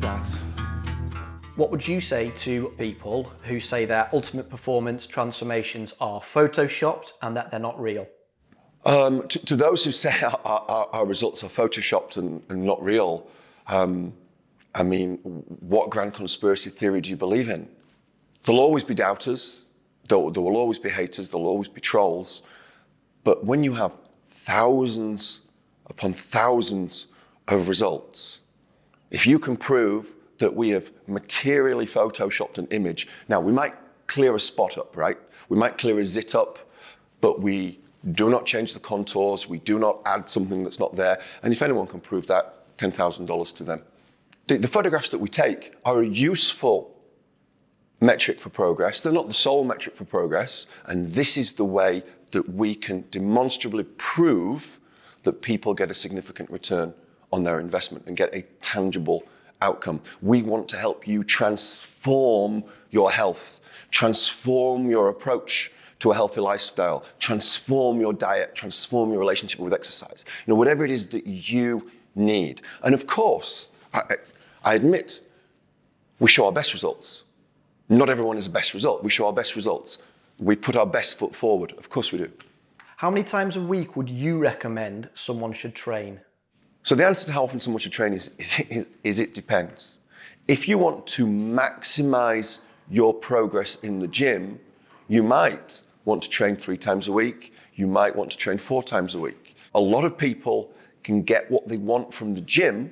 that. What would you say to people who say their ultimate performance transformations are photoshopped and that they're not real? To those who say our results are photoshopped and not real, I mean, what grand conspiracy theory do you believe in? There'll always be doubters, there will always be haters, there'll always be trolls. But when you have thousands upon thousands of results, if you can prove that we have materially photoshopped an image, now we might clear a spot up, right? We might clear a zit up, but we do not change the contours, we do not add something that's not there. And if anyone can prove that, $10,000 to them. The photographs that we take are a useful metric for progress. They're not the sole metric for progress. And this is the way that we can demonstrably prove that people get a significant return on their investment and get a tangible outcome. We want to help you transform your health, transform your approach to a healthy lifestyle, transform your diet, transform your relationship with exercise. Whatever it is that you need. And of course, I admit, we show our best results. Not everyone is the best result. We show our best results. We put our best foot forward. Of course we do. How many times a week would you recommend someone should train? So the answer to how often someone should train is it depends. If you want to maximize your progress in the gym, you might want to train 3 times a week. You might want to train 4 times a week. A lot of people can get what they want from the gym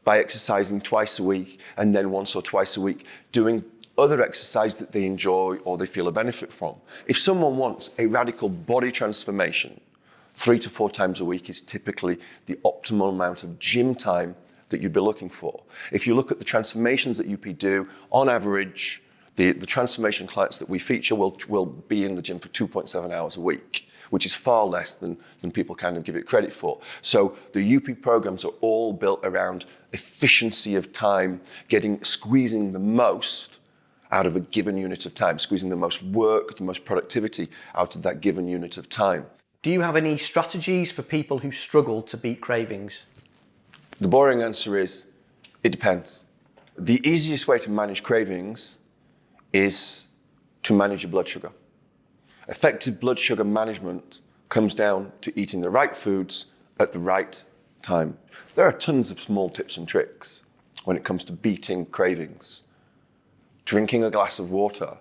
by exercising twice a week and then once or twice a week doing other exercise that they enjoy or they feel a benefit from. If someone wants a radical body transformation, 3 to 4 times a week is typically the optimal amount of gym time that you'd be looking for. If you look at the transformations that UP do, on average, the transformation clients that we feature will be in the gym for 2.7 hours a week, which is far less than people kind of give it credit for. So the UP programs are all built around efficiency of time, squeezing the most out of a given unit of time, squeezing the most work, the most productivity out of that given unit of time. Do you have any strategies for people who struggle to beat cravings? The boring answer is, it depends. The easiest way to manage cravings is to manage your blood sugar. Effective blood sugar management comes down to eating the right foods at the right time. There are tons of small tips and tricks when it comes to beating cravings. Drinking a glass of water.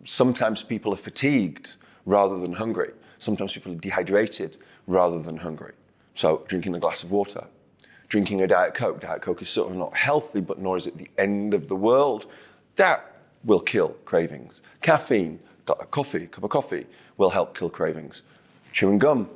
Sometimes people are fatigued rather than hungry. Sometimes people are dehydrated rather than hungry. So drinking a glass of water. Drinking a Diet Coke. Diet Coke is sort of not healthy, but nor is it the end of the world. That will kill cravings. Caffeine, a cup of coffee will help kill cravings. Chewing gum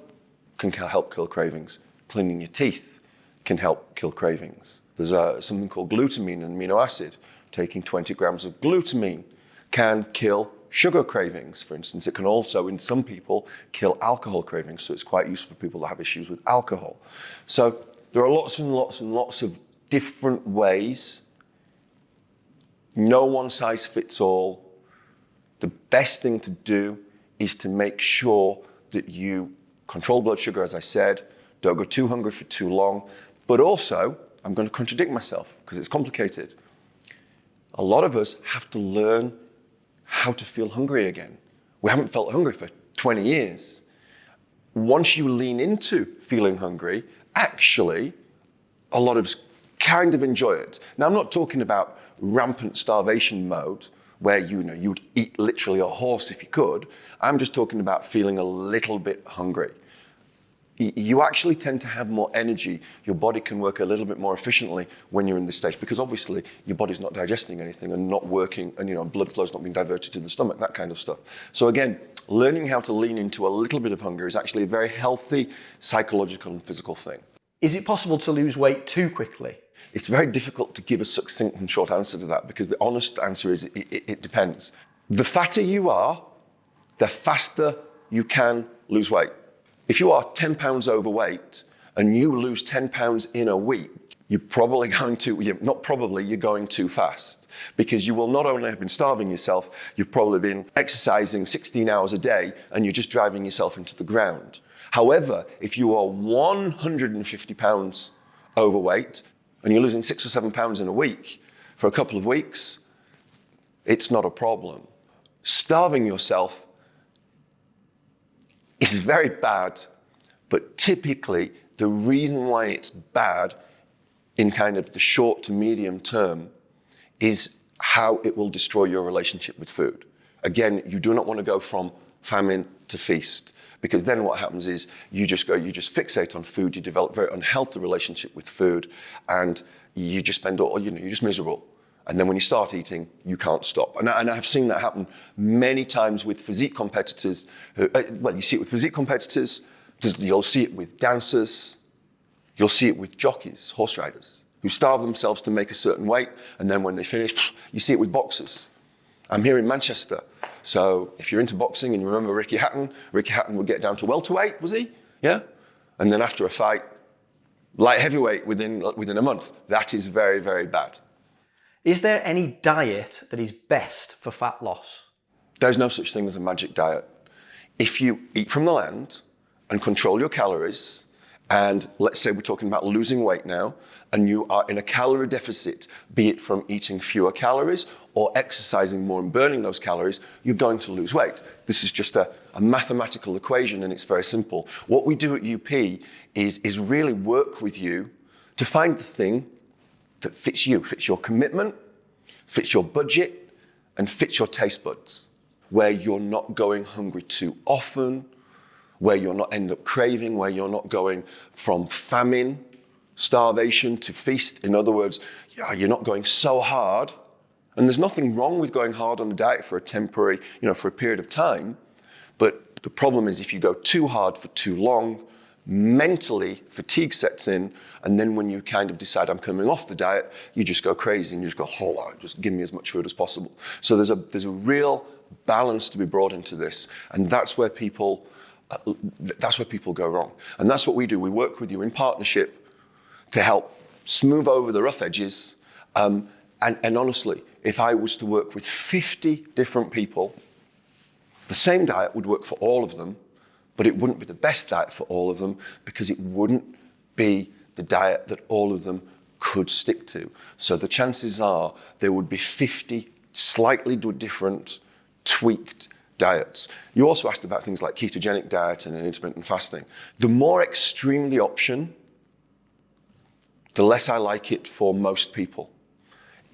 can help kill cravings. Cleaning your teeth can help kill cravings. There's something called glutamine, an amino acid. Taking 20 grams of glutamine can kill sugar cravings, for instance. It can also, in some people, kill alcohol cravings. So it's quite useful for people that have issues with alcohol. So there are lots and lots and lots of different ways. No one size fits all. The best thing to do is to make sure that you control blood sugar, as I said, don't go too hungry for too long. But also, I'm going to contradict myself because it's complicated. A lot of us have to learn how to feel hungry again. We haven't felt hungry for 20 years. Once you lean into feeling hungry, actually, a lot of us kind of enjoy it. Now, I'm not talking about rampant starvation mode, where you'd eat literally a horse if you could. I'm just talking about feeling a little bit hungry. You actually tend to have more energy. Your body can work a little bit more efficiently when you're in this stage, because obviously your body's not digesting anything and not working, and blood flow's not being diverted to the stomach, that kind of stuff. So again, learning how to lean into a little bit of hunger is actually a very healthy psychological and physical thing. Is it possible to lose weight too quickly? It's very difficult to give a succinct and short answer to that, because the honest answer is it depends. The fatter you are, the faster you can lose weight. If you are 10 pounds overweight and you lose 10 pounds in a week, you're going too fast, because you will not only have been starving yourself, you've probably been exercising 16 hours a day and you're just driving yourself into the ground. However, if you are 150 pounds overweight, and you're losing 6 or 7 pounds in a week for a couple of weeks, it's not a problem. Starving yourself is very bad, but typically the reason why it's bad in kind of the short to medium term is how it will destroy your relationship with food. Again, you do not want to go from famine to feast, because then what happens is you just fixate on food, you develop a very unhealthy relationship with food, and you just spend all, you're just miserable. And then when you start eating, you can't stop. And I've seen that happen many times with physique competitors. Well, you see it with physique competitors, you'll see it with dancers, you'll see it with jockeys, horse riders, who starve themselves to make a certain weight, and then when they finish, you see it with boxers. I'm here in Manchester, so if you're into boxing and you remember Ricky Hatton would get down to welterweight, was he? Yeah? And then after a fight, light heavyweight within a month. That is very, very bad. Is there any diet that is best for fat loss? There's no such thing as a magic diet. If you eat from the land and control your calories, and let's say we're talking about losing weight now, and you are in a calorie deficit, be it from eating fewer calories or exercising more and burning those calories, you're going to lose weight. This is just a mathematical equation, and it's very simple. What we do at UP is really work with you to find the thing that fits you, fits your commitment, fits your budget, and fits your taste buds, where you're not going hungry too often, where you're not end up craving, where you're not going from famine, starvation to feast. In other words, you're not going so hard. And there's nothing wrong with going hard on a diet for a temporary, for a period of time. But the problem is if you go too hard for too long, mentally fatigue sets in, and then when you kind of decide I'm coming off the diet, you just go crazy and you just go, hold on, just give me as much food as possible. So there's a real balance to be brought into this, and that's where people go wrong. And that's what we do. We work with you in partnership to help smooth over the rough edges. And honestly, if I was to work with 50 different people, the same diet would work for all of them, but it wouldn't be the best diet for all of them because it wouldn't be the diet that all of them could stick to. So the chances are there would be 50 slightly different, tweaked diets. You also asked about things like ketogenic diet and intermittent fasting. The more extreme the option, the less I like it for most people.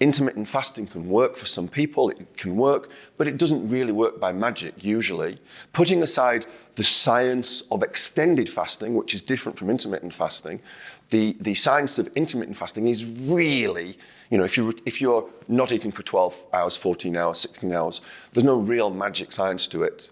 Intermittent fasting can work for some people, it can work, but it doesn't really work by magic usually. Putting aside the science of extended fasting, which is different from intermittent fasting, the science of intermittent fasting is really, if you're not eating for 12 hours, 14 hours, 16 hours, there's no real magic science to it.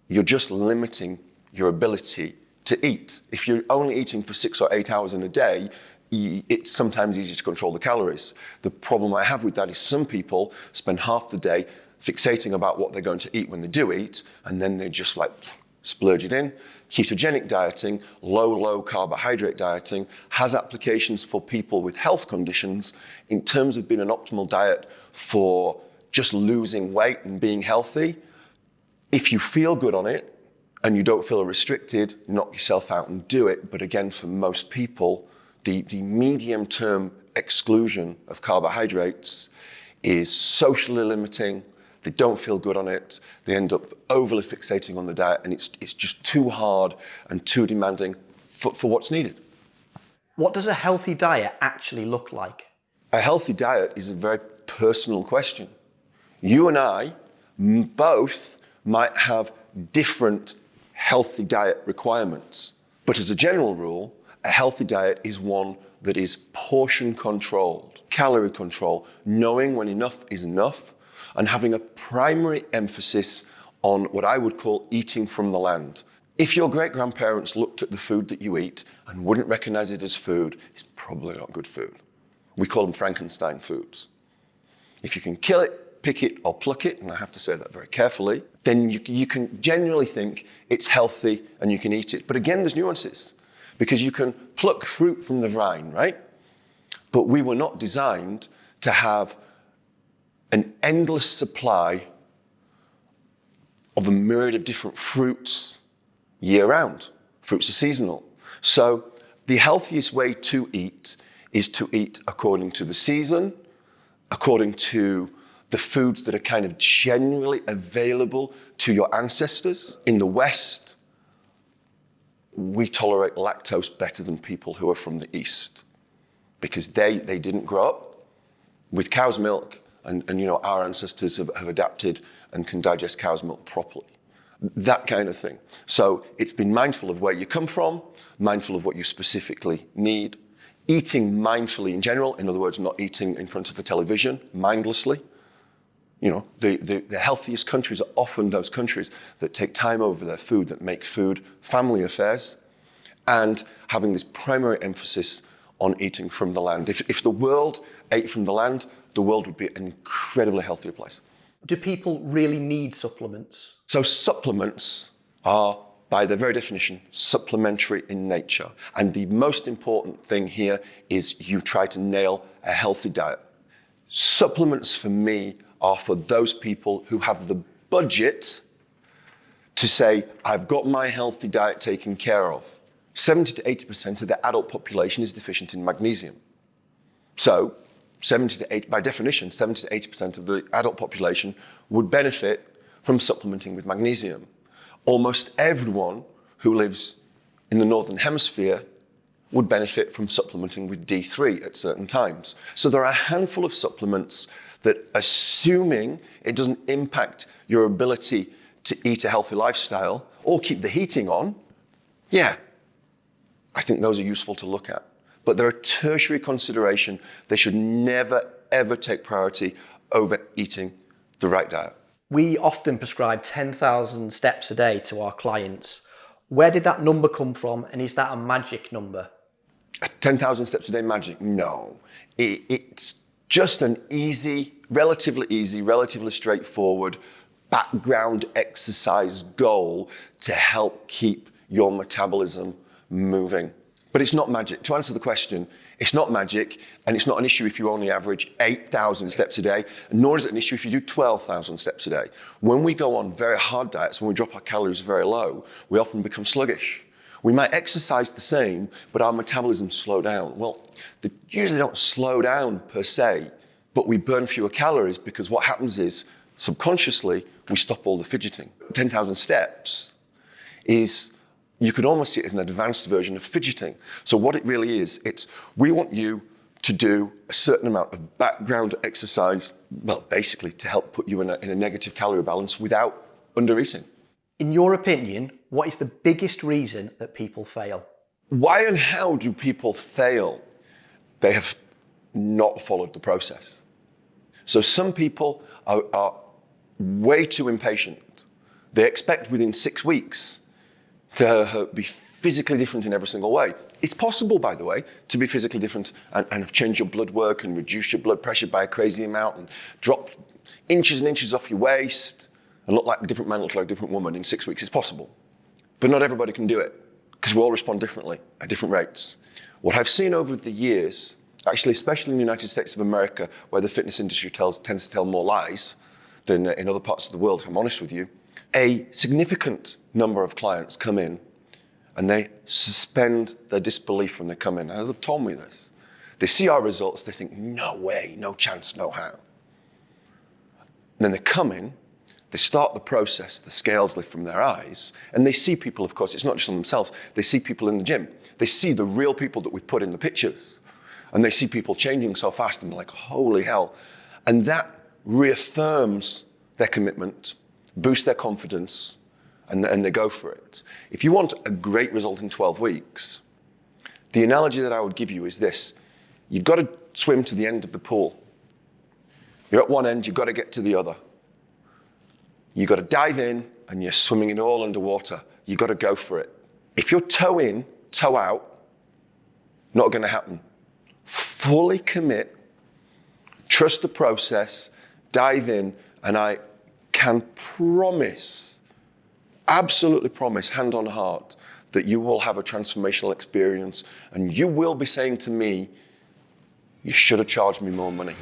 You're just limiting your ability to eat. If you're only eating for 6 or 8 hours in a day, it's sometimes easy to control the calories. The problem I have with that is some people spend half the day fixating about what they're going to eat when they do eat, and then they just splurge it in. Ketogenic dieting, low carbohydrate dieting, has applications for people with health conditions in terms of being an optimal diet for just losing weight and being healthy. If you feel good on it and you don't feel restricted, knock yourself out and do it. But again, for most people, the medium-term exclusion of carbohydrates is socially limiting. They don't feel good on it. They end up overly fixating on the diet, and it's just too hard and too demanding for what's needed. What does a healthy diet actually look like? A healthy diet is a very personal question. You and I both might have different healthy diet requirements, but as a general rule, a healthy diet is one that is portion controlled, calorie control, knowing when enough is enough, and having a primary emphasis on what I would call eating from the land. If your great-grandparents looked at the food that you eat and wouldn't recognize it as food, it's probably not good food. We call them Frankenstein foods. If you can kill it, pick it, or pluck it, and I have to say that very carefully, then you can genuinely think it's healthy and you can eat it. But again, there's nuances. Because you can pluck fruit from the vine, right? But we were not designed to have an endless supply of a myriad of different fruits year round. Fruits are seasonal. So the healthiest way to eat is to eat according to the season, according to the foods that are kind of generally available to your ancestors. In the West, we tolerate lactose better than people who are from the East because they didn't grow up with cow's milk, and our ancestors have adapted and can digest cow's milk properly. That kind of thing. So it's been mindful of where you come from, mindful of what you specifically need, eating mindfully in general, in other words, not eating in front of the television mindlessly. The healthiest countries are often those countries that take time over their food, that make food family affairs, and having this primary emphasis on eating from the land. If the world ate from the land, the world would be an incredibly healthier place. Do people really need supplements? So supplements are, by their very definition, supplementary in nature. And the most important thing here is you try to nail a healthy diet. Supplements for me are for those people who have the budget to say, I've got my healthy diet taken care of. 70 to 80% of the adult population is deficient in magnesium. So by definition, 70 to 80% of the adult population would benefit from supplementing with magnesium. Almost everyone who lives in the Northern Hemisphere would benefit from supplementing with D3 at certain times. So there are a handful of supplements that, assuming it doesn't impact your ability to eat a healthy lifestyle or keep the heating on, I think those are useful to look at. But they're a tertiary consideration. They should never, ever take priority over eating the right diet. We often prescribe 10,000 steps a day to our clients. Where did that number come from, and is that a magic number? 10,000 steps a day magic? No. It's just an relatively straightforward background exercise goal to help keep your metabolism moving. But it's not magic. To answer the question, it's not magic, and it's not an issue if you only average 8,000 steps a day, nor is it an issue if you do 12,000 steps a day. When we go on very hard diets, when we drop our calories very low, we often become sluggish. We might exercise the same, but our metabolism slow down. Well, they usually don't slow down per se, but we burn fewer calories because what happens is, subconsciously, we stop all the fidgeting. 10,000 steps is, you could almost see it as an advanced version of fidgeting. So what it really is, we want you to do a certain amount of background exercise, well, basically to help put you in a negative calorie balance without undereating. In your opinion, what is the biggest reason that people fail? Why and how do people fail? They have not followed the process. So some people are way too impatient. They expect within 6 weeks to be physically different in every single way. It's possible, by the way, to be physically different and have changed your blood work and reduced your blood pressure by a crazy amount and dropped inches and inches off your waist and look like a different man, look like a different woman in 6 weeks. It's possible. But not everybody can do it because we all respond differently at different rates. What I've seen over the years, actually, especially in the United States of America, where the fitness industry tends to tell more lies than in other parts of the world, if I'm honest with you, a significant number of clients come in and they suspend their disbelief when they come in. Now, they've told me this. They see our results, they think, no way, no chance, no how. And then they come in, they start the process, the scales lift from their eyes, and they see people, of course, it's not just on themselves, they see people in the gym. They see the real people that we put in the pictures, and they see people changing so fast, and they're like, holy hell. And that reaffirms their commitment, boost their confidence, and they go for it. If you want a great result in 12 weeks, the analogy that I would give you is this. You've got to swim to the end of the pool. You're at one end, you've got to get to the other. You've got to dive in, and you're swimming it all underwater. You've got to go for it. If you're toe in, toe out, not going to happen. Fully commit, trust the process, dive in, and I can promise, absolutely promise, hand on heart, that you will have a transformational experience and you will be saying to me, you should have charged me more money.